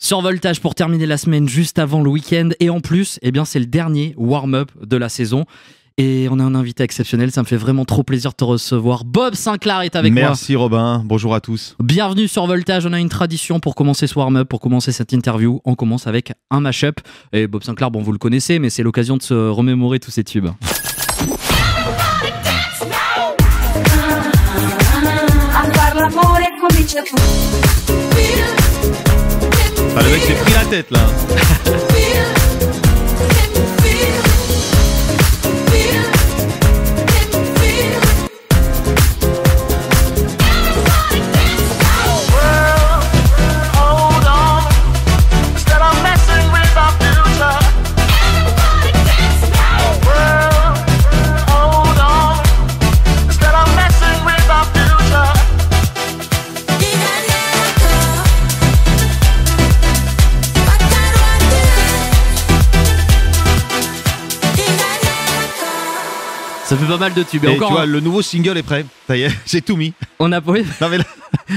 Survoltage pour terminer la semaine juste avant le week-end. Et en plus, eh bien, c'est le dernier warm-up de la saison. Et on a un invité exceptionnel, ça me fait vraiment trop plaisir de te recevoir. Bob Sinclair est avec moi. Merci Robin, bonjour à tous. Bienvenue sur Voltage, on a une tradition pour commencer ce warm-up, pour commencer cette interview. On commence avec un mash-up. Et Bob Sinclair, bon vous le connaissez, mais c'est l'occasion de se remémorer tous ces tubes. Ah, le mec s'est pris la tête là. Ça fait pas mal de tubes. Et encore, tu vois, le nouveau single est prêt. Ça y est, j'ai tout mis. on a, oui, Non mais là,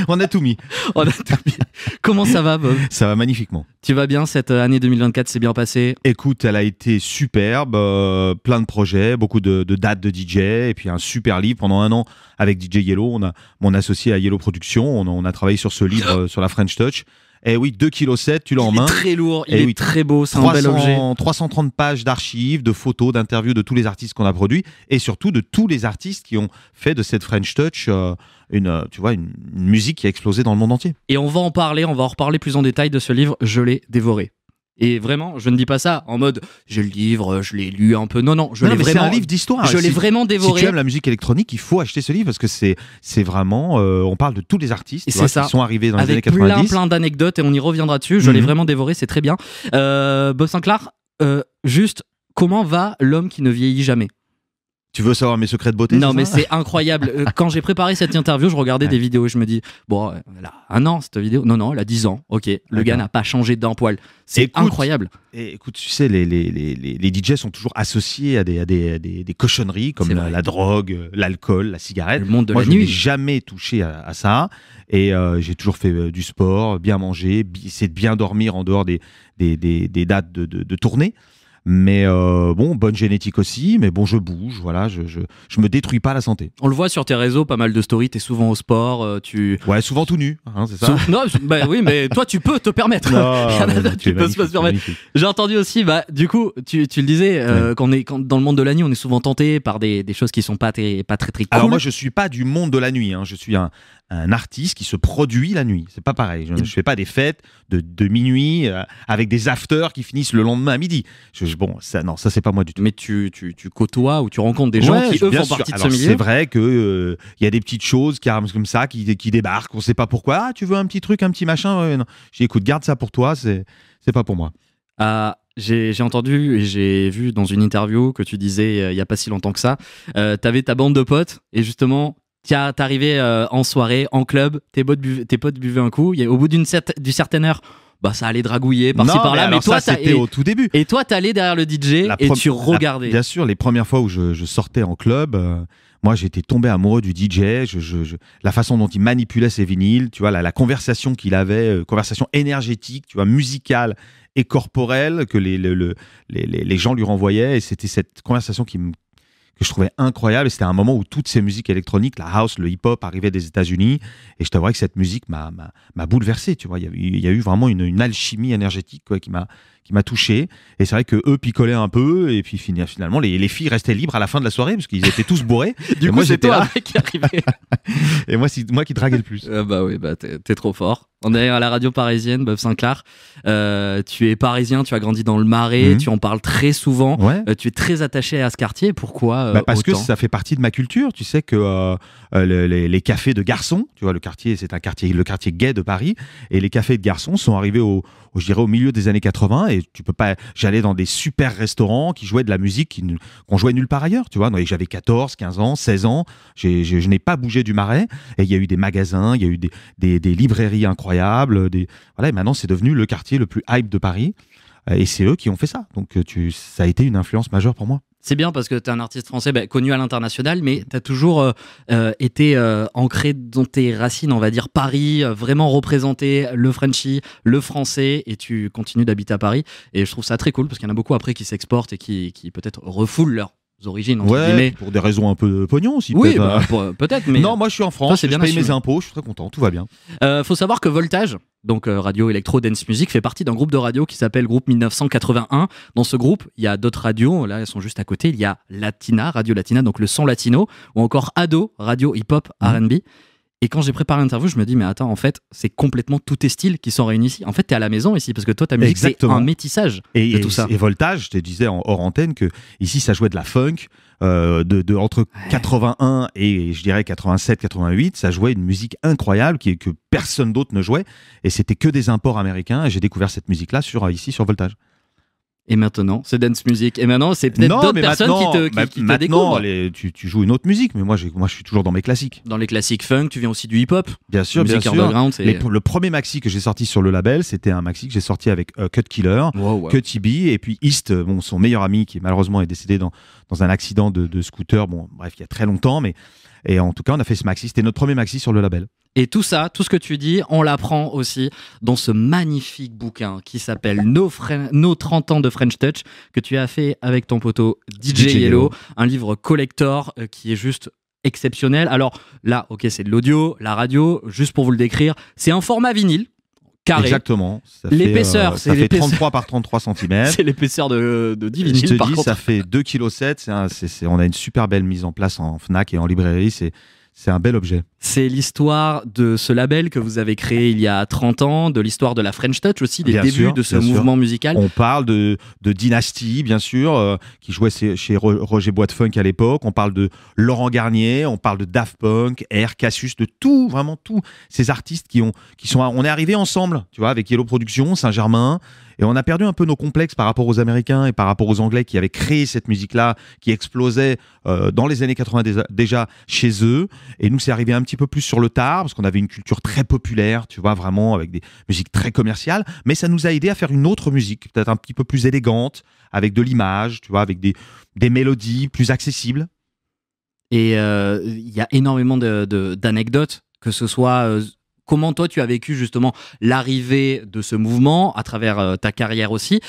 on a tout mis. on a tout mis. Comment ça va, Bob? Ça va magnifiquement. Tu vas bien? Cette année 2024 s'est bien passée? Écoute, elle a été superbe, plein de projets, beaucoup de dates de DJ, et puis un super livre pendant un an avec DJ Yellow. On a mon associé à Yellow Productions. On a travaillé sur ce livre, sur la French Touch. Et oui, 2,7 kg, tu l'as en main. Il est très lourd, il Et est oui, très beau, c'est un bel objet. 330 pages d'archives, de photos, d'interviews de tous les artistes qu'on a produits et surtout de tous les artistes qui ont fait de cette French Touch une musique qui a explosé dans le monde entier. Et on va en reparler plus en détail de ce livre, je l'ai dévoré. Et vraiment, je ne dis pas ça en mode j'ai le livre, je l'ai lu un peu. Non, je l'ai vraiment. C'est un livre d'histoire. Je l'ai vraiment dévoré. Si tu aimes la musique électronique, il faut acheter ce livre parce que c'est vraiment. On parle de tous les artistes qui sont arrivés dans les années 90. Avec plein d'anecdotes et on y reviendra dessus. Je l'ai vraiment dévoré, c'est très bien. Bob Sinclair, juste comment va l'homme qui ne vieillit jamais? Tu veux savoir mes secrets de beauté? Non, mais c'est incroyable. Quand j'ai préparé cette interview, je regardais des vidéos. Je me dis, bon, elle a un an cette vidéo. Non, elle a 10 ans. Ok, le gars n'a pas changé d'un poil. C'est incroyable. Et écoute, tu sais, les DJ sont toujours associés à des cochonneries comme la drogue, l'alcool, la cigarette. Le monde de Moi, la je nuit. n'ai jamais touché à ça. Et j'ai toujours fait du sport, bien manger, essayer de bien dormir en dehors des dates de tournée. Mais bon, bonne génétique aussi, mais bon, je bouge, voilà, je me détruis pas la santé. On le voit sur tes réseaux, pas mal de stories, t'es souvent au sport, Ouais, souvent tout nu, hein, c'est ça. Non, bah oui, mais toi tu peux te permettre. Tu peux se permettre. J'ai entendu aussi, bah du coup, tu le disais, quand dans le monde de la nuit, on est souvent tenté par des choses qui sont pas très cool. Alors moi, je suis pas du monde de la nuit, hein, je suis un artiste qui se produit la nuit. C'est pas pareil. Je fais pas des fêtes de minuit avec des afters qui finissent le lendemain à midi. Bon, ça c'est pas moi du tout. Mais tu côtoies ou tu rencontres des gens qui eux font partie de ce milieu. C'est vrai que y a des petites choses qui arrivent comme ça, qui débarquent. On sait pas pourquoi. Ah, tu veux un petit truc, un petit machin? Non. J'ai dit, écoute, garde ça pour toi. C'est pas pour moi. J'ai entendu et j'ai vu dans une interview que tu disais il y a pas si longtemps que ça, t'avais ta bande de potes et justement t'arrivais en soirée, en club, tes potes buvaient un coup, au bout d'une certaine heure, bah ça allait dragouiller par-ci par-là, mais toi c'était au tout début. Et toi t'allais derrière le DJ et tu regardais. Bien sûr, les premières fois où je sortais en club, moi j'étais tombé amoureux du DJ, la façon dont il manipulait ses vinyles, tu vois, la conversation qu'il avait, conversation énergétique, tu vois, musicale et corporelle que les gens lui renvoyaient, et c'était cette conversation que je trouvais incroyable. Et c'était un moment où toutes ces musiques électroniques, la house, le hip-hop arrivaient des États-Unis, et je t'avouerais que cette musique m'a bouleversé, tu vois. Il y a eu vraiment une alchimie énergétique, quoi, qui m'a touché, et c'est vrai que eux picolaient un peu, et puis finalement les filles restaient libres à la fin de la soirée parce qu'ils étaient tous bourrés. Du coup, moi c'est j'étais toi là qui arrivait. Et moi c'est moi qui draguais le plus. Bah oui, bah t'es trop fort. On est à la radio parisienne, Bob Sinclair. Tu es parisien, tu as grandi dans le Marais, tu en parles très souvent. Ouais. Tu es très attaché à ce quartier. Pourquoi Parce autant que ça fait partie de ma culture. Tu sais que les cafés de garçons, tu vois, le quartier gay de Paris, et les cafés de garçons sont arrivés je dirais au milieu des années 80, et tu peux pas. J'allais dans des super restaurants qui jouaient de la musique qu'on jouait nulle part ailleurs, tu vois. Donc, j'avais 14, 15 ans, 16 ans. Je n'ai pas bougé du Marais, et il y a eu des magasins, il y a eu des librairies incroyables. Voilà, et maintenant c'est devenu le quartier le plus hype de Paris, et c'est eux qui ont fait ça. Donc ça a été une influence majeure pour moi. C'est bien parce que tu es un artiste français connu à l'international, mais tu as toujours été ancré dans tes racines, on va dire Paris, vraiment représenté le Frenchie, le français, et tu continues d'habiter à Paris. Et je trouve ça très cool parce qu'il y en a beaucoup après qui s'exportent et qui peut-être refoulent leurs origines, entre guillemets. Pour des raisons un peu de pognon aussi. Oui, peut-être, peut-être, mais... Non, moi je suis en France, c'est bien je paye assumé. mes impôts, je suis très content, tout va bien. Faut savoir que Voltage, donc radio électro dance music, fait partie d'un groupe de radio qui s'appelle Groupe 1981. Dans ce groupe, il y a d'autres radios, là elles sont juste à côté. Il y a Latina, Radio Latina, donc le son latino, ou encore Ado, radio hip-hop R&B. Et quand j'ai préparé l'interview, je me dis mais attends, en fait, c'est complètement tous tes styles qui sont réunis ici. En fait, t'es à la maison ici parce que toi, ta musique, c'est un métissage de tout ça. Et Voltage, je te disais hors antenne que ici, ça jouait de la funk. Entre 81 et je dirais 87, 88, ça jouait une musique incroyable que personne d'autre ne jouait, et c'était que des imports américains, et j'ai découvert cette musique-là ici sur Voltage. Et maintenant, c'est dance music. Et maintenant, c'est peut-être d'autres personnes qui te découvrent. Tu joues une autre musique, mais moi je suis toujours dans mes classiques. Dans les classiques funk, tu viens aussi du hip-hop. Bien sûr, bien sûr. Mais le premier maxi que j'ai sorti sur le label, c'était un maxi que j'ai sorti avec Cut Killer, Cutty B, et puis East, son meilleur ami qui malheureusement est décédé dans un accident de scooter. Bon, bref, il y a très longtemps, et en tout cas, on a fait ce maxi. C'était notre premier maxi sur le label. Et tout ça, tout ce que tu dis, on l'apprend aussi dans ce magnifique bouquin qui s'appelle Nos 30 ans de French Touch, que tu as fait avec ton poteau DJ Yellow, un livre collector qui est juste exceptionnel. Alors là, ok, c'est de l'audio, la radio, juste pour vous le décrire, c'est un format vinyle. Carré. Exactement. L'épaisseur, ça fait 33 par 33 cm. C'est l'épaisseur de 10 vinyles. Je te dis, ça fait 2,7 kg. On a une super belle mise en place en Fnac et en librairie. C'est un bel objet. C'est l'histoire de ce label que vous avez créé il y a 30 ans, de l'histoire de la French Touch aussi, des débuts de ce mouvement musical. On parle de Dynasty, bien sûr, qui jouait chez Roger Bois de Funk à l'époque. On parle de Laurent Garnier, on parle de Daft Punk, Air, Cassius, de tout, vraiment tous ces artistes on est arrivés ensemble, tu vois, avec Yellow Productions, Saint-Germain. Et on a perdu un peu nos complexes par rapport aux Américains et par rapport aux Anglais qui avaient créé cette musique-là, qui explosait dans les années 80 déjà chez eux. Et nous, c'est arrivé un petit peu plus sur le tard, parce qu'on avait une culture très populaire, tu vois, vraiment, avec des musiques très commerciales. Mais ça nous a aidé à faire une autre musique, peut-être un petit peu plus élégante, avec de l'image, tu vois, avec des mélodies plus accessibles. Et il y a énormément d'anecdotes, que ce soit... Comment toi tu as vécu justement l'arrivée de ce mouvement à travers ta carrière aussi,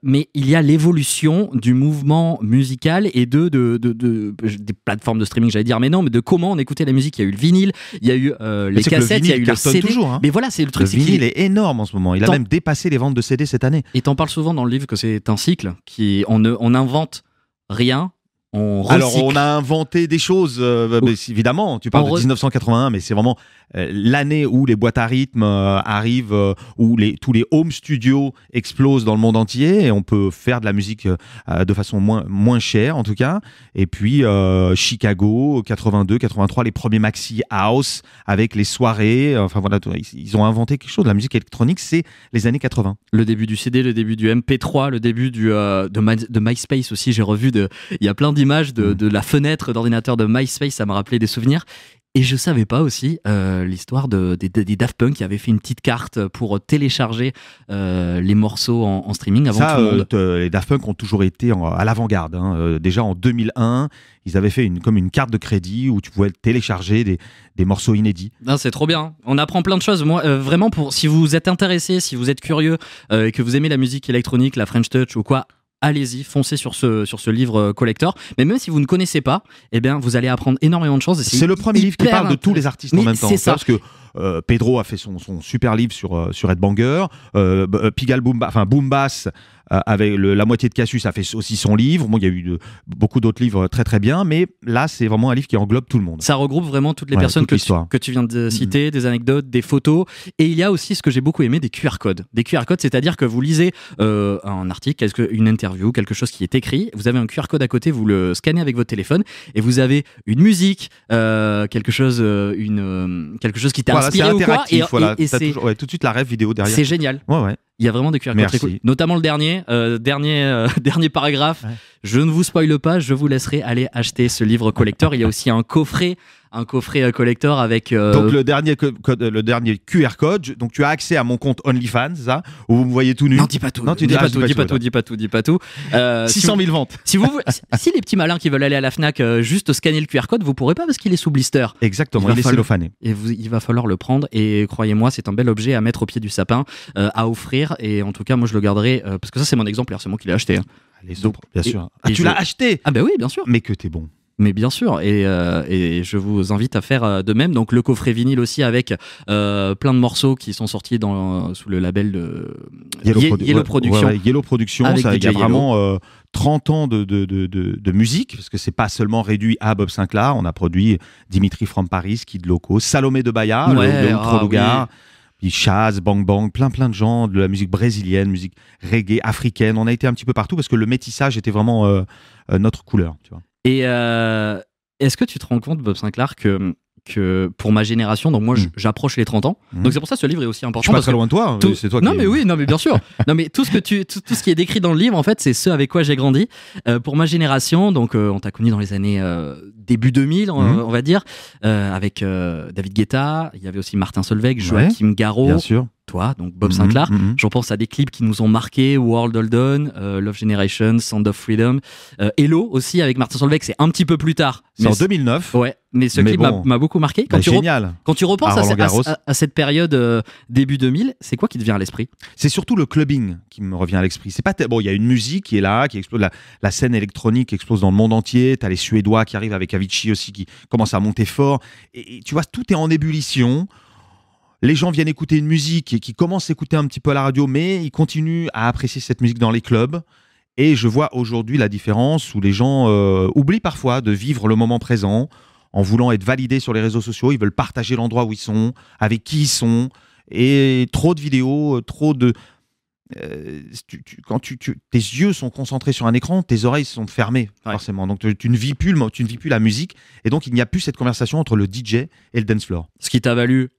mais il y a l'évolution du mouvement musical et des plateformes de streaming, j'allais dire, mais non, mais de comment on écoutait la musique. Il y a eu le vinyle, il y a eu les cassettes, il y a eu le CD. Toujours, hein. Mais voilà, c'est le truc. Le vinyle est énorme en ce moment. Il a même dépassé les ventes de CD cette année. Et t'en parles souvent dans le livre que c'est un cycle on n'invente rien. Alors, on a inventé des choses, évidemment. Tu parles de 1981, mais c'est vraiment l'année où les boîtes à rythme arrivent, où tous les home studios explosent dans le monde entier, et on peut faire de la musique de façon moins chère, en tout cas. Et puis, Chicago, 82, 83, les premiers maxi house avec les soirées. Enfin, voilà, ils ont inventé quelque chose. La musique électronique, c'est les années 80. Le début du CD, le début du MP3, le début de MySpace aussi. J'ai revu il y a plein d'images de la fenêtre d'ordinateur de MySpace, ça m'a rappelé des souvenirs. Et je savais pas aussi l'histoire des Daft Punk qui avaient fait une petite carte pour télécharger les morceaux en streaming avant tout le monde. Les Daft Punk ont toujours été à l'avant-garde. Déjà en 2001, ils avaient fait comme une carte de crédit où tu pouvais télécharger des morceaux inédits. Non, c'est trop bien. On apprend plein de choses. Moi, vraiment, si vous êtes intéressé, si vous êtes curieux et que vous aimez la musique électronique, la French Touch ou quoi, allez-y, foncez sur ce livre collector. Mais même si vous ne connaissez pas, eh bien, vous allez apprendre énormément de choses. C'est le premier livre qui parle de tous les artistes en même temps. C'est ça. Parce que Pedro a fait son super livre sur Ed Banger. Pigalle Boom Bass avec la moitié de Cassius a fait aussi son livre. Bon, il y a eu beaucoup d'autres livres très très bien, mais là c'est vraiment un livre qui englobe tout le monde. Ça regroupe vraiment toutes les personnes que tu viens de citer, des anecdotes, des photos, et il y a aussi ce que j'ai beaucoup aimé, des QR codes. Des QR codes, c'est-à-dire que vous lisez un article, une interview, quelque chose qui est écrit, vous avez un QR code à côté, vous le scannez avec votre téléphone et vous avez une musique, quelque chose qui t'a inspiré ou quoi, et c'est tout de suite la rêve vidéo derrière. C'est génial. Ouais. Il y a vraiment des QR codes très cool. Notamment le dernier paragraphe. Ouais. Je ne vous spoile pas, je vous laisserai aller acheter ce livre collector. Il y a aussi un coffret collector avec donc le dernier QR code. Donc tu as accès à mon compte OnlyFans, ça, où vous me voyez tout nu. Non, dis pas tout. Non, dis pas tout. 600 000 ventes. Si les petits malins qui veulent aller à la Fnac juste scanner le QR code, vous pourrez pas parce qu'il est sous blister. Exactement. Il est cellophané. Et il va falloir le prendre. Et croyez-moi, c'est un bel objet à mettre au pied du sapin, à offrir. Et en tout cas, moi, je le garderai parce que ça, c'est mon exemplaire. C'est moi qui l'ai acheté. Hein. Donc, bien sûr. Tu l'as acheté? Ah ben oui, bien sûr. Mais que t'es bon. Mais bien sûr, et je vous invite à faire de même. Donc le coffret vinyle aussi avec plein de morceaux qui sont sortis sous le label de Yellow Production. Ouais, Yellow Production, il y a vraiment 30 ans de musique, parce que c'est pas seulement réduit à Bob Sinclair. On a produit Dimitri from Paris, Kid Loco, Salomé de Bahia, le Outro Lugar. Oui. Puis Chaz, Bang Bang, plein de gens, de la musique brésilienne, musique reggae, africaine. On a été un petit peu partout parce que le métissage était vraiment notre couleur, tu vois. Et est-ce que tu te rends compte, Bob Sinclair, que pour ma génération, donc moi j'approche les 30 ans, donc c'est pour ça que ce livre est aussi important. Je suis pas très loin de toi, c'est toi non, mais bien sûr. Non, mais tout ce qui est décrit dans le livre, en fait, c'est ce avec quoi j'ai grandi. Pour ma génération, donc on t'a connu dans les années début 2000, on va dire, avec David Guetta, il y avait aussi Martin Solveig, Joachim Garraud. Bien sûr. Toi, donc Bob Sinclair. J'en pense à des clips qui nous ont marqué, World Hold On, Love Generation, Sound of Freedom, Hello aussi avec Martin Solveig, c'est un petit peu plus tard. C'est en 2009. Ouais, mais ce clip m'a beaucoup marqué. Génial. Quand tu repenses à cette période début 2000, c'est quoi qui te vient à l'esprit? C'est surtout le clubbing qui me revient à l'esprit. C'est pas bon, il y a une musique qui est là, qui explose, la scène électronique qui explose dans le monde entier. T'as les Suédois qui arrivent avec Avicii aussi qui commencent à monter fort. Et tu vois, tout est en ébullition. Les gens viennent écouter une musique et qui commencent à écouter un petit peu à la radio, mais ils continuent à apprécier cette musique dans les clubs. Et je vois aujourd'hui la différence où les gens oublient parfois de vivre le moment présent en voulant être validés sur les réseaux sociaux. Ils veulent partager l'endroit où ils sont, avec qui ils sont. Et trop de vidéos, trop de... quand tes yeux sont concentrés sur un écran, tes oreilles sont fermées, forcément. Donc tu ne vis plus la musique. Et donc il n'y a plus cette conversation entre le DJ et le dance floor. Ce qui t'a valu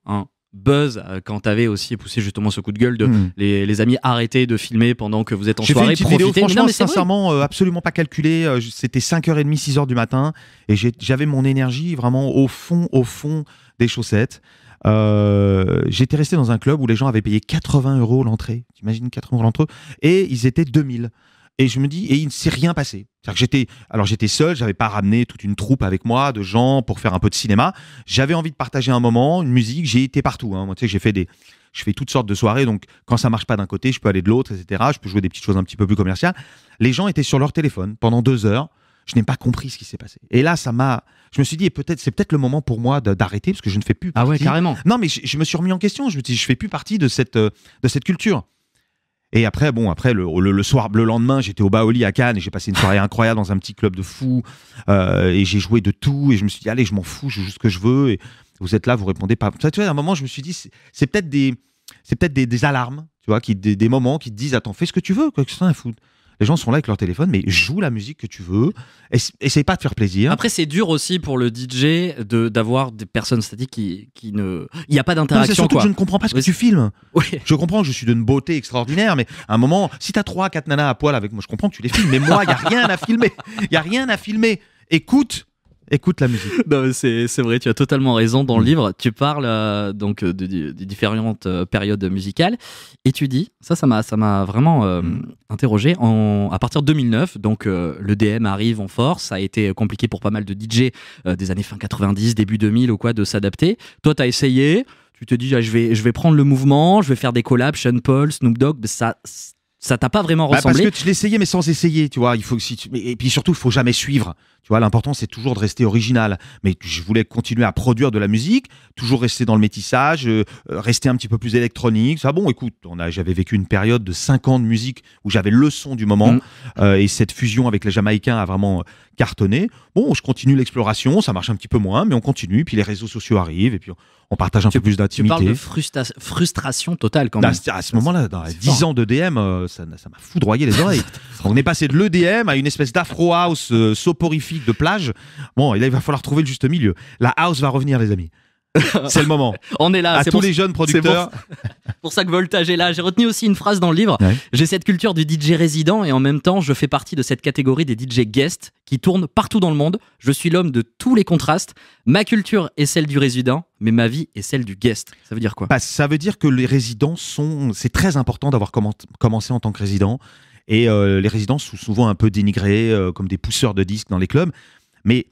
buzz quand t'avais aussi poussé justement ce coup de gueule de les amis arrêtez de filmer pendant que vous êtes en soirée, profitez. Vidéo, franchement, sincèrement, absolument pas calculé. C'était 5h30, 6h du matin et j'avais mon énergie vraiment au fond des chaussettes. J'étais resté dans un club où les gens avaient payé 80 € l'entrée. T'imagines 80 € l'entrée? Et ils étaient 2000. Et je me dis, et il ne s'est rien passé. C'est-à-dire que j'étais seul, j'avais pas ramené toute une troupe avec moi de gens pour faire un peu de cinéma. J'avais envie de partager un moment, une musique. J'ai été partout. Moi, tu sais, je fais toutes sortes de soirées. Donc, quand ça marche pas d'un côté, je peux aller de l'autre, etc. Je peux jouer des petites choses un petit peu plus commerciales. Les gens étaient sur leur téléphone pendant 2 heures. Je n'ai pas compris ce qui s'est passé. Et là, je me suis dit, c'est peut-être le moment pour moi d'arrêter parce que je ne fais plus partie. Ah ouais, carrément. Non, mais je me suis remis en question. Je me suis dit, je fais plus partie de cette culture. Et après, le soir, le lendemain, j'étais au Baoli à Cannes et j'ai passé une soirée incroyable dans un petit club de fous et j'ai joué de tout et je me suis dit, allez, je m'en fous, je joue ce que je veux et vous êtes là, vous répondez pas. Tu vois, à un moment, je me suis dit, c'est peut-être des alarmes, tu vois, des moments qui te disent, attends, fais ce que tu veux, quoi que ce soit à foutre. Les gens sont là avec leur téléphone, mais joue la musique que tu veux. Essaye pas de faire plaisir. Après, c'est dur aussi pour le DJ d'avoir des personnes statiques qui ne... Il n'y a pas d'interaction. C'est surtout que je ne comprends pas ce que tu filmes. Oui. Je comprends que je suis d'une beauté extraordinaire, mais à un moment, si tu as 3-4 nanas à poil avec moi, je comprends que tu les filmes. Mais moi, il n'y a rien à filmer. Il n'y a rien à filmer. Écoute la musique. Non, c'est vrai, tu as totalement raison. Dans le livre, tu parles donc des différentes périodes musicales et tu dis, ça m'a vraiment interrogé. À partir de 2009, donc le DM arrive en force. Ça a été compliqué pour pas mal de DJ des années fin 90, début 2000 ou quoi de s'adapter. Toi, tu as essayé. Tu te dis, je vais prendre le mouvement, je vais faire des collabs, Sean Paul, Snoop Dogg. Ça t'a pas vraiment ressemblé. Parce que je l'essayais mais sans essayer, tu vois. Et puis surtout, il faut jamais suivre. Tu vois, l'important c'est toujours de rester original. Mais je voulais continuer à produire de la musique, toujours rester dans le métissage, rester un petit peu plus électronique. Ça, bon, écoute, j'avais vécu une période de 5 ans de musique où j'avais le son du moment et cette fusion avec les Jamaïcains a vraiment cartonné. Bon, je continue l'exploration, ça marche un petit peu moins, mais on continue. Puis les réseaux sociaux arrivent et puis on partage un peu plus d'intimité. Tu parles de frustration totale quand même. À ce moment-là, dans les 10 ans d'EDM, ça m'a foudroyé les oreilles. On est passé de l'EDM à une espèce d'afro house soporifique de plage. Bon, et là, il va falloir trouver le juste milieu. La house va revenir, les amis. C'est le moment. On est là. À c'est tous pour, les jeunes producteurs. pour ça que Voltage est là. J'ai retenu aussi une phrase dans le livre. Ouais. J'ai cette culture du DJ résident et en même temps, je fais partie de cette catégorie des DJ guest qui tournent partout dans le monde. Je suis l'homme de tous les contrastes. Ma culture est celle du résident, mais ma vie est celle du guest. Ça veut dire quoi? Ça veut dire que les résidents c'est très important d'avoir commencé en tant que résident. Et les résidents sont souvent un peu dénigrés comme des pousseurs de disques dans les clubs. Mais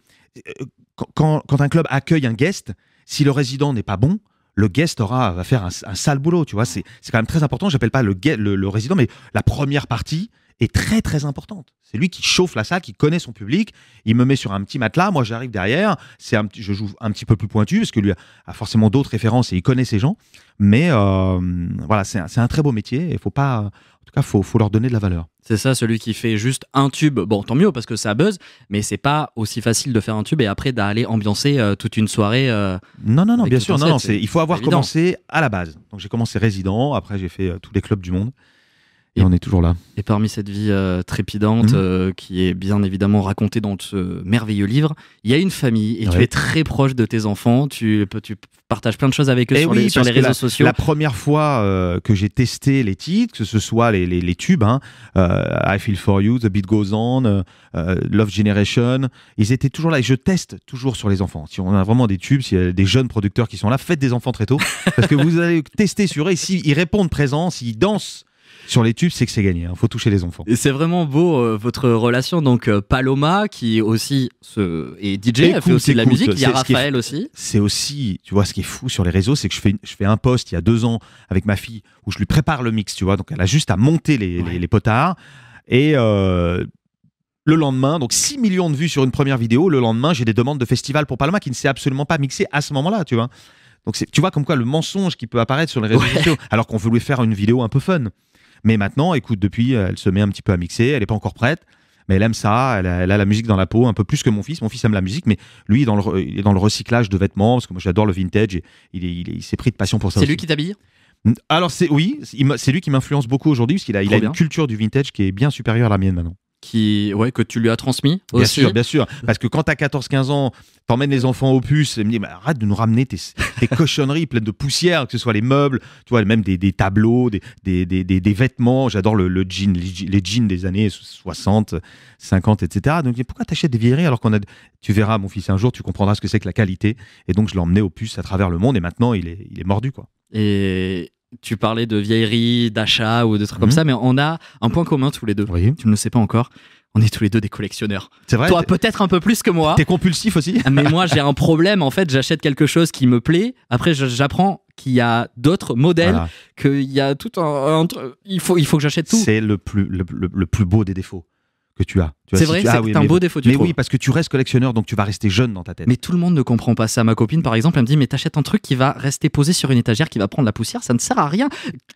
quand un club accueille un guest, si le résident n'est pas bon, le guest va faire un sale boulot, tu vois. C'est quand même très important. J'appelle pas le résident, mais la première partie est très très importante. C'est lui qui chauffe la salle, qui connaît son public. Il me met sur un petit matelas, moi j'arrive derrière. Je joue un petit peu plus pointu parce que lui a forcément d'autres références et il connaît ses gens. Mais voilà, c'est un très beau métier. Il faut pas, en tout cas, faut leur donner de la valeur. C'est ça, celui qui fait juste un tube. Bon, tant mieux parce que ça buzz, mais c'est pas aussi facile de faire un tube et après d'aller ambiancer toute une soirée. Non, avec bien tout sûr. en Non, set, il faut avoir évident. commencé à la base. Donc j'ai commencé résident. Après j'ai fait tous les clubs du monde. Et on est toujours là. Et parmi cette vie trépidante qui est bien évidemment racontée dans ce merveilleux livre, il y a une famille et tu es très proche de tes enfants. Tu partages plein de choses avec eux sur les réseaux sociaux. La première fois que j'ai testé les titres, que ce soit les tubes, I Feel For You, The Beat Goes On, Love Generation, ils étaient toujours là et je teste toujours sur les enfants. Si on a vraiment des tubes, s'il y a des jeunes producteurs qui sont là, faites des enfants très tôt parce que vous allez tester sur eux et s'ils répondent présents, s'ils dansent sur les tubes, c'est que c'est gagné. Faut toucher les enfants. Et c'est vraiment beau votre relation. Donc Paloma, qui aussi est DJ, elle fait aussi de la musique. Il y a Raphaël aussi. C'est aussi, tu vois, ce qui est fou sur les réseaux, c'est que je fais un post il y a 2 ans avec ma fille où je lui prépare le mix, tu vois. Donc elle a juste à monter les potards et le lendemain, donc 6 millions de vues sur une première vidéo. Le lendemain, j'ai des demandes de festival pour Paloma qui ne sait absolument pas mixer à ce moment-là, tu vois. Donc tu vois comme quoi le mensonge qui peut apparaître sur les réseaux sociaux, alors qu'on voulait faire une vidéo un peu fun. Mais maintenant, écoute, depuis, elle se met un petit peu à mixer, elle n'est pas encore prête, mais elle aime ça, elle a la musique dans la peau, un peu plus que mon fils. Mon fils aime la musique, mais lui, il est dans le recyclage de vêtements, parce que moi j'adore le vintage, et il s'est pris de passion pour ça. C'est aussi. lui qui t'habille ? Alors c'est lui qui m'influence beaucoup aujourd'hui, parce qu'il a une culture du vintage qui est bien supérieure à la mienne maintenant. Que tu lui as transmis aussi. Bien sûr. Parce que quand t'as 14-15 ans, t'emmènes les enfants aux puces et me dis, arrête de nous ramener tes cochonneries pleines de poussière, que ce soit les meubles, tu vois, même des tableaux, des vêtements. J'adore le jean, les jeans des années 60, 50, etc. Donc pourquoi t'achètes des vieilleries alors tu verras, mon fils, un jour, tu comprendras ce que c'est que la qualité. Et donc je l'ai emmené aux puces à travers le monde et maintenant il est mordu, quoi. Et tu parlais de vieillerie, d'achat ou de trucs comme ça, mais on a un point commun tous les deux. Oui. Tu ne le sais pas encore. On est tous les deux des collectionneurs. C'est vrai. Toi, peut-être un peu plus que moi. T'es compulsif aussi. Mais moi, j'ai un problème. En fait, j'achète quelque chose qui me plaît. Après, j'apprends qu'il y a d'autres modèles, voilà. qu'il y a tout il faut que j'achète tout. C'est le plus beau des défauts que tu as. C'est vrai, c'est un beau défaut. Mais oui, parce que tu restes collectionneur, donc tu vas rester jeune dans ta tête. Mais tout le monde ne comprend pas ça. Ma copine, par exemple, elle me dit, mais t'achètes un truc qui va rester posé sur une étagère, qui va prendre la poussière, ça ne sert à rien.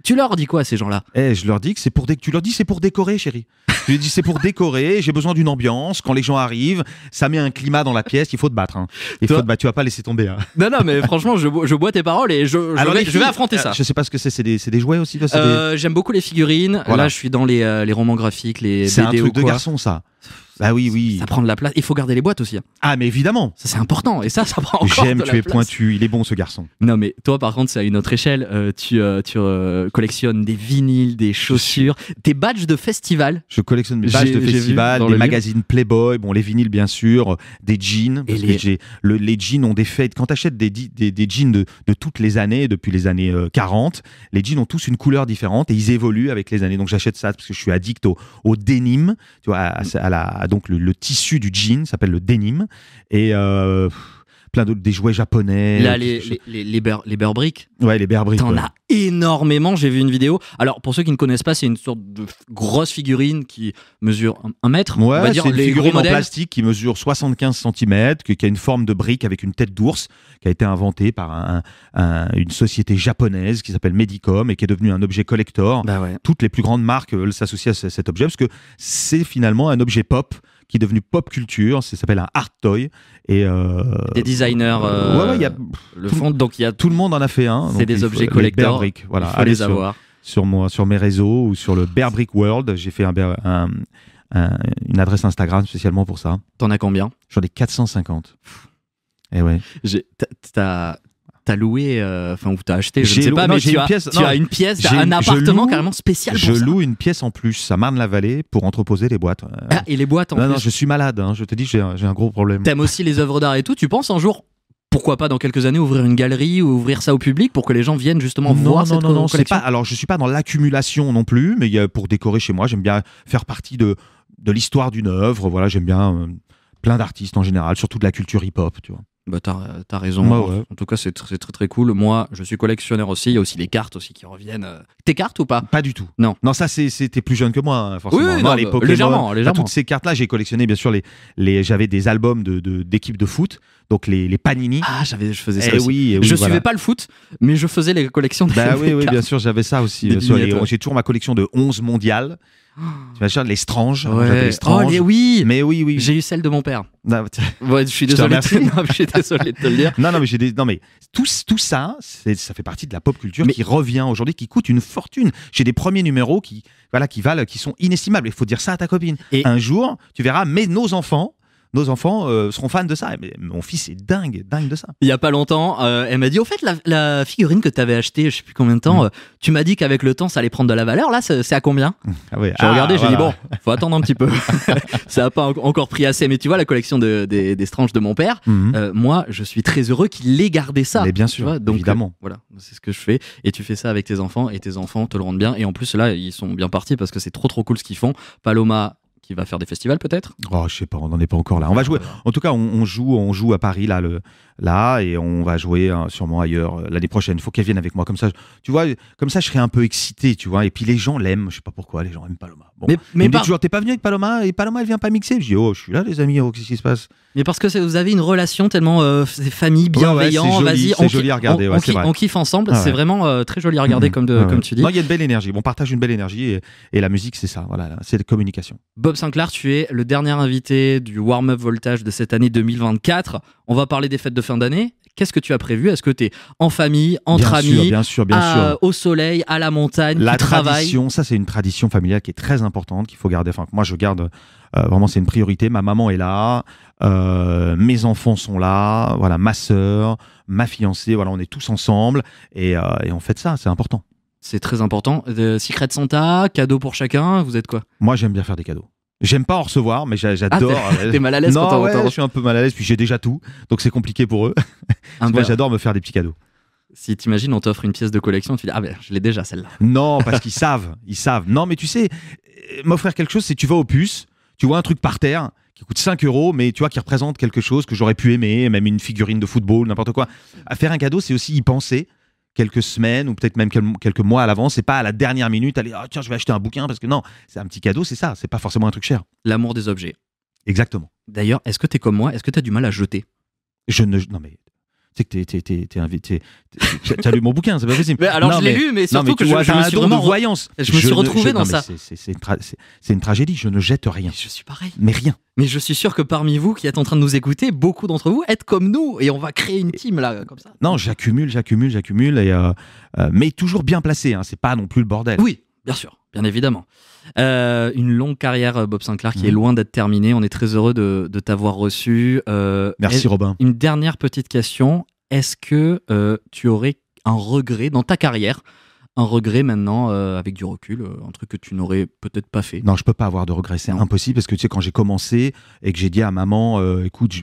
Tu leur dis quoi à ces gens-là ? Je leur dis que c'est pour décorer, chérie. Je lui dis c'est pour décorer, j'ai besoin d'une ambiance. Quand les gens arrivent, ça met un climat dans la pièce, il faut te battre. Tu vas pas laisser tomber. Non, mais franchement, je bois tes paroles et je vais affronter ça. Je sais pas ce que c'est des jouets aussi. J'aime beaucoup les figurines. Voilà. Là, je suis dans les romans graphiques, les c'est BD un ou truc quoi. de garçon, ça. Bah oui. Ça prend de la place. Il faut garder les boîtes aussi. Ah, mais évidemment. Ça, c'est important. Et ça prend encore de la place. Tu es pointu. Il est bon, ce garçon. Non, mais toi, par contre, c'est à une autre échelle. Tu collectionnes des vinyles, des chaussures, tes badges de festival. Je collectionne mes badges de festival, des magazines Playboy, les vinyles, bien sûr, des jeans. Parce que les jeans ont des fêtes. Quand tu achètes des jeans de toutes les années, depuis les années 40, les jeans ont tous une couleur différente et ils évoluent avec les années. Donc, j'achète ça parce que je suis addict au denim, tu vois, donc le tissu du jean s'appelle le denim et plein d'autres, des jouets japonais. Là, les Bear Bricks. Ouais, les Bear Bricks. T'en as énormément. J'ai vu une vidéo. Alors, pour ceux qui ne connaissent pas, c'est une sorte de grosse figurine qui mesure 1 mètre. Ouais, on va dire, c'est une les figurine gros en modèles. plastique qui mesure 75 cm, qui a une forme de brique avec une tête d'ours, qui a été inventée par une société japonaise qui s'appelle Medicom et qui est devenue un objet collector. Bah ouais. Toutes les plus grandes marques veulent s'associer à cet objet parce que c'est finalement un objet pop qui est devenu pop culture. Ça s'appelle un art toy. Et des designers le font. Donc, tout le monde en a fait un. C'est des objets collector. Voilà, il faut les avoir. Sur mes réseaux ou sur le Bear Brick World, j'ai fait une adresse Instagram spécialement pour ça. T'en as combien ? J'en ai 450. Et ouais. t'as loué, ou t'as acheté, je ne J'ai sais loué- pas, non, mais j'ai tu une as, pièce- tu non, as une pièce, j'ai- un je appartement loue- carrément spécial Je pour ça. loue une pièce en plus à Marne-la-Vallée pour entreposer les boîtes. Ah, et les boîtes en non, plus. non, je suis malade, hein, je te dis, j'ai un gros problème. T'aimes aussi les œuvres d'art et tout. Tu penses un jour, pourquoi pas dans quelques années, ouvrir une galerie ou ouvrir ça au public pour que les gens viennent justement voir cette non, c'est collection? pas. Alors, je suis pas dans l'accumulation non plus, mais pour décorer chez moi, j'aime bien faire partie de l'histoire d'une œuvre. Voilà, j'aime bien plein d'artistes en général, surtout de la culture hip-hop, tu vois. Bah t'as raison. Ouais. En tout cas, c'est très très très cool. Moi, je suis collectionneur aussi. Il y a aussi les cartes aussi qui reviennent. Tes cartes ou pas? Pas du tout. Non. Non, ça c'était plus jeune que moi, hein, forcément. Oui, Non, non, les bah, Pokémon, légèrement. toutes ces cartes-là, j'ai collectionné bien sûr j'avais des albums d'équipes de foot, donc les Panini. Ah, je faisais ça Eh aussi. oui, Je voilà. suivais pas le foot, mais je faisais les collections de Bah oui, cartes. bien sûr, j'avais ça aussi. Des Bien sûr, vignettes, ouais. j'ai toujours ma collection de 11 mondiales. Tu vois, les Strange. Ouais. J'avais les Strange. Oui. Mais oui. J'ai eu celle de mon père. Non, Ouais, je suis te désolé. remercie. Non, je suis désolé de te le dire. non, mais tout ça, ça fait partie de la pop culture Mais- qui revient aujourd'hui, qui coûte une fortune. J'ai des premiers numéros qui sont inestimables. Il faut dire ça à ta copine. Et- Un jour, tu verras, mais nos enfants seront fans de ça. Mais mon fils est dingue de ça. Il y a pas longtemps, elle m'a dit au fait la figurine que t'avais achetée, je sais plus combien de temps, tu m'as dit qu'avec le temps ça allait prendre de la valeur. Là, c'est à combien? Ah ouais. J'ai regardé, j'ai dit voilà. bon, faut attendre un petit peu. Ça a pas encore pris assez. Mais tu vois la collection des Strange de mon père. Mhm. Moi, je suis très heureux qu'il ait gardé ça. Mais bien Tu sûr, vois, donc, évidemment. voilà, c'est ce que je fais. Et tu fais ça avec tes enfants et tes enfants te le rendent bien. Et en plus là, ils sont bien partis parce que c'est trop cool ce qu'ils font. Paloma qui va faire des festivals peut-être. Oh, je sais pas, on n'en est pas encore là. On va jouer. En tout cas, on joue à Paris là, et on va jouer sûrement ailleurs l'année prochaine. Il faut qu'elle vienne avec moi, comme ça. Tu vois, comme ça, je serai un peu excité, tu vois. Et puis les gens l'aiment. Je sais pas pourquoi les gens aiment Paloma. Bon. Mais Il me dit par- toujours, t'es pas venu avec Paloma et Paloma elle vient pas mixer. Je dis je suis là les amis, qu'est-ce qui se passe? Mais parce que vous avez une relation tellement c'est famille, Ouais, ouais, bienveillant, c'est joli, vas-y, c'est joli à regarder, ouais, c'est vrai. on kiffe ensemble, Ah c'est ouais. vraiment très joli à regarder comme tu dis. Non, il y a une belle énergie. On partage une belle énergie et la musique c'est ça. Voilà, c'est de communication. Bob Sinclair, tu es le dernier invité du Warm-Up Voltage de cette année 2024. On va parler des fêtes de fin d'année. Qu'est-ce que tu as prévu? Est-ce que tu es en famille, entre amis, Bien sûr. au soleil, à la montagne, La tu travailles? tradition, ça c'est une tradition familiale qui est très importante, qu'il faut garder. Enfin, moi je garde vraiment, c'est une priorité. Ma maman est là, mes enfants sont là, voilà, ma sœur, ma fiancée, voilà, on est tous ensemble et on fait ça, c'est important. C'est très important. Secret Santa, cadeau pour chacun, vous êtes quoi? Moi j'aime bien faire des cadeaux. J'aime pas en recevoir, mais j'adore. T'es mal à l'aise quand Non, t'en ouais, t'en- je suis un peu mal à l'aise, puis j'ai déjà tout, donc c'est compliqué pour eux. Un Moi verre. j'adore me faire des petits cadeaux. Si t'imagines, on t'offre une pièce de collection, tu dis ah ben je l'ai déjà celle-là. Non, parce qu'ils savent. Non, mais tu sais, m'offrir quelque chose, c'est tu vas au puce, tu vois un truc par terre qui coûte 5 €, mais tu vois, qui représente quelque chose que j'aurais pu aimer, même une figurine de football, n'importe quoi. À faire un cadeau, c'est aussi y penser quelques semaines ou peut-être même quelques mois à l'avance. C'est pas à la dernière minute, aller, tiens, je vais acheter un bouquin parce que non, c'est un petit cadeau, c'est ça, c'est pas forcément un truc cher. L'amour des objets. Exactement. D'ailleurs, est-ce que t'es comme moi? Est-ce que t'as du mal à jeter? Non, mais. Tu sais que t'es invité. T'as lu mon bouquin, c'est pas possible. Mais alors Non, je l'ai mais- lu, mais Non, surtout mais que tu vois, je t'as me un suis don de vraiment voyance. je me suis retrouvé dans non, ça. mais c'est une tragédie. Je ne jette rien. Je suis pareil. Mais rien. Mais je suis sûr que parmi vous qui êtes en train de nous écouter, beaucoup d'entre vous êtes comme nous et on va créer une team là, comme ça. Non, j'accumule, mais toujours bien placé. Hein, c'est pas non plus le bordel. Oui, bien sûr, bien évidemment. Une longue carrière, Bob Sinclair, qui est Mhm. loin d'être terminée. On est très heureux de t'avoir reçu. Merci Robin. Une dernière petite question. Est-ce que tu aurais un regret dans ta carrière? Un regret maintenant, avec du recul, un truc que tu n'aurais peut-être pas fait? Non, je peux pas avoir de regrets, c'est Non. impossible parce que tu sais quand j'ai commencé et que j'ai dit à maman, écoute,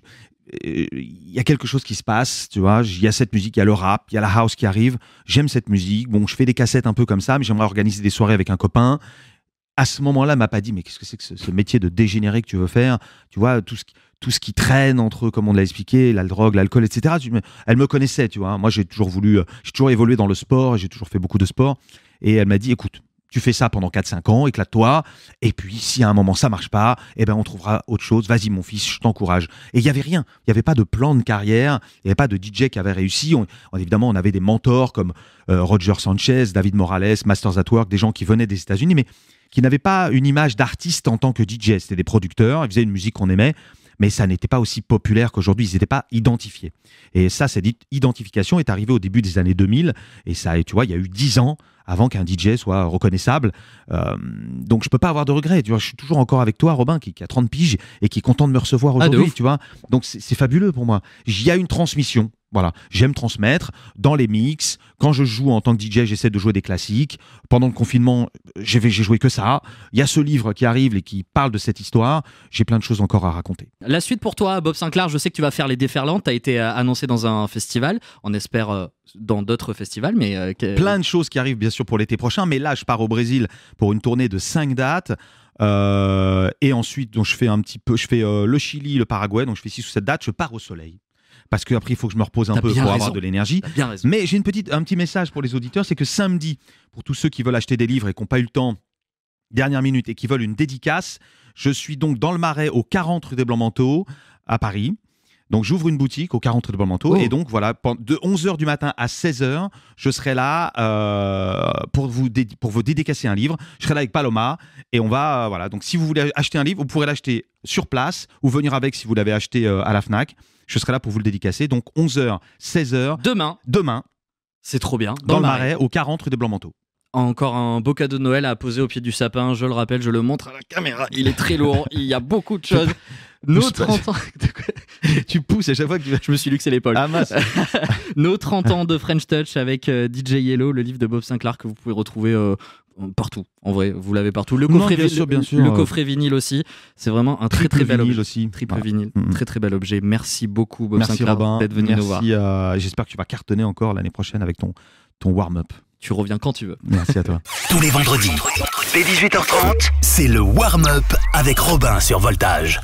il y a quelque chose qui se passe, tu vois, il y a cette musique, il y a le rap, il y a la house qui arrive, j'aime cette musique, bon, je fais des cassettes un peu comme ça, mais j'aimerais organiser des soirées avec un copain. À ce moment-là, elle m'a pas dit, mais qu'est-ce que c'est que ce métier de dégénéré que tu veux faire? Tu vois, tout ce qui traîne entre eux, comme on l'a expliqué, la drogue, l'alcool, etc. Elle me connaissait, tu vois. Moi, j'ai toujours évolué dans le sport, et j'ai toujours fait beaucoup de sport. Et elle m'a dit, écoute, tu fais ça pendant 4-5 ans, éclate-toi. Et puis, si à un moment ça marche pas, eh ben, on trouvera autre chose. Vas-y, mon fils, je t'encourage. Et il y avait rien. Il y avait pas de plan de carrière. Il y avait pas de DJ qui avait réussi. Évidemment, on avait des mentors comme Roger Sanchez, David Morales, Masters at Work, des gens qui venaient des États-Unis, mais qui n'avaient pas une image d'artiste en tant que DJ. C'était des producteurs, ils faisaient une musique qu'on aimait, mais ça n'était pas aussi populaire qu'aujourd'hui, ils n'étaient pas identifiés. Et ça, cette identification est arrivée au début des années 2000, et ça, tu vois, il y a eu 10 ans avant qu'un DJ soit reconnaissable. Donc je peux pas avoir de regrets. Tu vois, je suis toujours encore avec toi, Robin, qui a 30 piges et qui est content de me recevoir Ah, de aujourd'hui, ouf. tu vois. Donc c'est fabuleux pour moi. Il y a une transmission. Voilà, j'aime transmettre dans les mix. Quand je joue en tant que DJ, j'essaie de jouer des classiques. Pendant le confinement, j'ai joué que ça. Il y a ce livre qui arrive et qui parle de cette histoire. J'ai plein de choses encore à raconter. La suite pour toi, Bob Sinclair, je sais que tu vas faire les Déferlantes. Tu as été annoncé dans un festival. On espère dans d'autres festivals. Mais plein de choses qui arrivent bien sûr pour l'été prochain. Mais là, je pars au Brésil pour une tournée de 5 dates. Et ensuite, donc, je fais le Chili, le Paraguay. Donc je fais 6 ou 7 dates. Je pars au soleil. Parce qu'après, il faut que je me repose un peu pour avoir de l'énergie. Mais j'ai un petit message pour les auditeurs, c'est que samedi, pour tous ceux qui veulent acheter des livres et qui n'ont pas eu le temps, dernière minute, et qui veulent une dédicace, je suis donc dans le Marais, au 40 rue des Blancs-Manteaux, à Paris. Donc j'ouvre une boutique au 40 rue des Blancs-Manteaux. Et donc voilà, de 11h du matin à 16h, je serai là pour vous dédicacer un livre. Je serai là avec Paloma. Et on va, voilà. Donc si vous voulez acheter un livre, vous pourrez l'acheter sur place ou venir avec si vous l'avez acheté à la Fnac. Je serai là pour vous le dédicacer. Donc 11h, 16h. Demain. C'est trop bien. Dans le Marais, au 40 rue des Blancs-Manteaux. Encore un beau cadeau de Noël à poser au pied du sapin. Je le rappelle, je le montre à la caméra. Il est très lourd. Il y a beaucoup de choses. Nos 30 ans. Tu pousses à chaque fois que je me suis luxé l'épaule. Ah mince. Nos 30 ans de French Touch avec DJ Yellow, le livre de Bob Sinclair que vous pouvez retrouver partout. En vrai, vous l'avez partout. Le coffret, bien sûr. Le coffret vinyle aussi. C'est vraiment un très très bel objet. Triple vinyle. Très très bel objet. Merci beaucoup Bob Merci Sinclair Robin, d'être venu nous voir. J'espère que tu vas cartonner encore l'année prochaine avec ton warm-up. Tu reviens quand tu veux. Merci à toi. Tous les vendredis, dès 18h30, c'est le warm-up avec Robin sur Voltage.